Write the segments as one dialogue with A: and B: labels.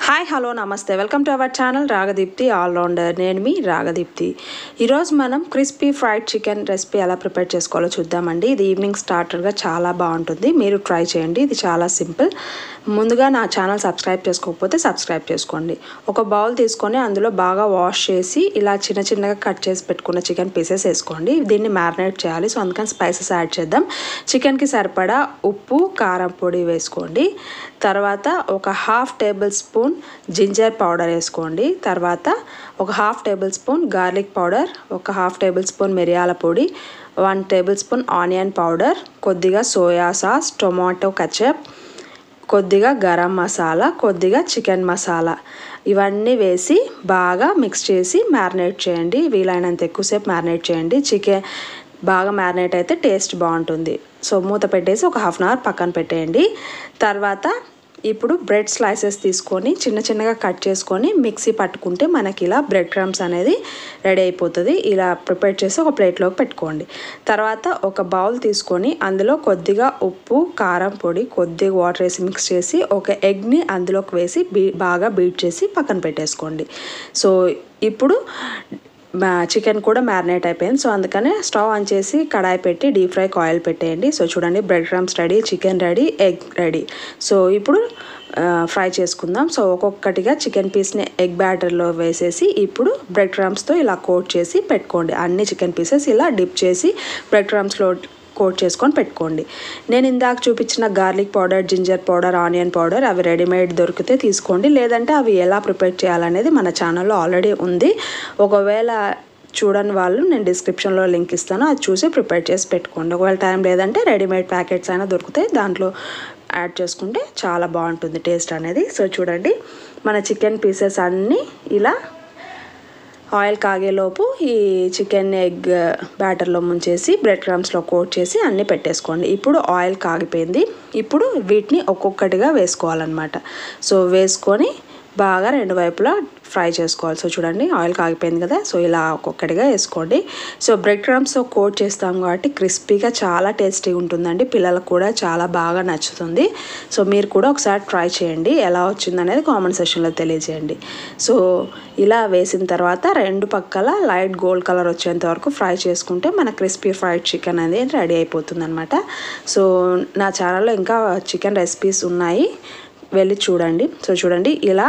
A: Hi hello నమస్తే welcome to our channel Ragadeepthi allrounder. నేను మీ రాగదీప్తి. ఈరోజు మనం క్రిస్పీ ఫ్రైడ్ చికెన్ రెసిపీ ఎలా ప్రిపేర్ చేసుకోవాలో చూద్దామండి. ఇది ఈవినింగ్ స్టార్టర్గా చాలా బాగుంటుంది, మీరు ట్రై చేయండి. ఇది చాలా సింపుల్. ముందుగా నా ఛానల్ సబ్స్క్రైబ్ చేసుకోకపోతే సబ్స్క్రైబ్ చేసుకోండి. ఒక బౌల్ తీసుకొని అందులో బాగా వాష్ చేసి ఇలా చిన్న చిన్నగా కట్ చేసి పెట్టుకున్న చికెన్ పీసెస్ వేసుకోండి. దీన్ని మ్యారినేట్ చేయాలి, సో అందుకని స్పైసెస్ యాడ్ చేద్దాం. చికెన్కి సరిపడా ఉప్పు, కారం పొడి వేసుకోండి. తర్వాత ఒక half table spoon ginger powder వేసుకోండి. తర్వాత ఒక half table spoon garlic powder, ఒక హాఫ్ టేబుల్ స్పూన్ మిరియాల పొడి, 1 టేబుల్ స్పూన్ ఆనియన్ పౌడర్, కొద్దిగా సోయా సాస్, టొమాటో కచప్, కొద్దిగా గరం మసాలా, కొద్దిగా చికెన్ మసాలా, ఇవన్నీ వేసి బాగా మిక్స్ చేసి మ్యారినేట్ చేయండి. వీలైనంత ఎక్కువసేపు మ్యారినేట్ చేయండి. చికెన్ బాగా మ్యారినేట్ అయితే టేస్ట్ బాగుంటుంది. సో మూత పెట్టేసి ఒక హాఫ్ అన్ అవర్ పక్కన పెట్టేయండి. తర్వాత ఇప్పుడు బ్రెడ్ స్లైసెస్ తీసుకొని చిన్న చిన్నగా కట్ చేసుకొని మిక్సీ పట్టుకుంటే మనకి ఇలా బ్రెడ్ క్రమ్స్ అనేది రెడీ అయిపోతుంది. ఇలా ప్రిపేర్ చేసి ఒక ప్లేట్లోకి పెట్టుకోండి. తర్వాత ఒక బౌల్ తీసుకొని అందులో కొద్దిగా ఉప్పు, కారం పొడి, కొద్దిగా వాటర్ వేసి మిక్స్ చేసి ఒక ఎగ్ని అందులోకి వేసి బాగా బీట్ చేసి పక్కన పెట్టేసుకోండి. సో ఇప్పుడు చికెన్ కూడా మ్యారినేట్ అయిపోయింది. సో అందుకనే స్టవ్ ఆన్ చేసి కడాయి పెట్టి డీప్ ఫ్రైకి ఆయిల్ పెట్టేయండి. సో చూడండి, bread crumbs ready, chicken ready, egg ready. So ఇప్పుడు ఫ్రై చేసుకుందాం. సో ఒక్కొక్కటిగా చికెన్ పీస్ని ఎగ్ బ్యాటర్లో వేసేసి ఇప్పుడు బ్రెడ్ క్రమ్స్తో ఇలా కోట్ చేసి పెట్టుకోండి. అన్ని చికెన్ పీసెస్ ఇలా డిప్ చేసి బ్రెడ్ క్రమ్స్లో కోట్ చేసుకొని పెట్టుకోండి. నేను ఇందాక చూపించిన garlic powder, ginger powder, onion powder అవి రెడీమేడ్ దొరికితే తీసుకోండి. లేదంటే అవి ఎలా ప్రిపేర్ చేయాలనేది మన ఛానల్లో ఆల్రెడీ ఉంది. ఒకవేళ చూడని వాళ్ళు నేను డిస్క్రిప్షన్లో లింక్ ఇస్తాను, అది చూసి ప్రిపేర్ చేసి పెట్టుకోండి. ఒకవేళ టైం లేదంటే రెడీమేడ్ ప్యాకెట్స్ అయినా దొరుకుతాయి, దాంట్లో యాడ్ చేసుకుంటే చాలా బాగుంటుంది టేస్ట్ అనేది. సో చూడండి, మన చికెన్ పీసెస్ అన్నీ ఇలా ఆయిల్ కాగేలోపు ఈ చికెన్ ఎగ్ బ్యాటర్లో ముంచేసి బ్రెడ్ క్రమ్స్లో కోట్ చేసి అన్నీ పెట్టేసుకోండి. ఇప్పుడు ఆయిల్ కాగిపోయింది. ఇప్పుడు వీటిని ఒక్కొక్కటిగా వేసుకోవాలన్నమాట. సో వేసుకొని బాగా రెండు వైపులా ఫ్రై చేసుకోవాలి. సో చూడండి, ఆయిల్ కాగిపోయింది కదా, సో ఇలా ఒక్కొక్కటిగా వేసుకోండి. సో బ్రెడ్ క్రమ్స్తో కోట్ చేస్తాం కాబట్టి క్రిస్పీగా చాలా టేస్టీగా ఉంటుందండి. పిల్లలకు కూడా చాలా బాగా నచ్చుతుంది. సో మీరు కూడా ఒకసారి ట్రై చేయండి. ఎలా వచ్చిందనేది కామెంట్ సెక్షన్లో తెలియజేయండి. సో ఇలా వేసిన తర్వాత రెండు పక్కల లైట్ గోల్డ్ కలర్ వచ్చేంత వరకు ఫ్రై చేసుకుంటే మన క్రిస్పీ ఫ్రైడ్ చికెన్ అనేది రెడీ అయిపోతుంది అనమాట. సో నా ఛానల్లో ఇంకా చికెన్ రెసిపీస్ ఉన్నాయి, వెళ్ళి చూడండి. సో చూడండి, ఇలా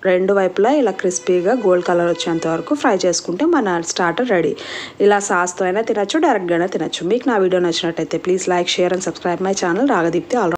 A: రెండు వైపులా ఇలా క్రిస్పీగా గోల్డ్ కలర్ వచ్చేంత వరకు ఫ్రై చేసుకుంటే మన స్టార్టర్ రెడీ. ఇలా సాస్తో అయినా తినచ్చు, డైరెక్ట్గా అయినా తినచ్చు. మీకు నా వీడియో నచ్చినట్టయితే please like, share and subscribe my channel Ragadeepthi all.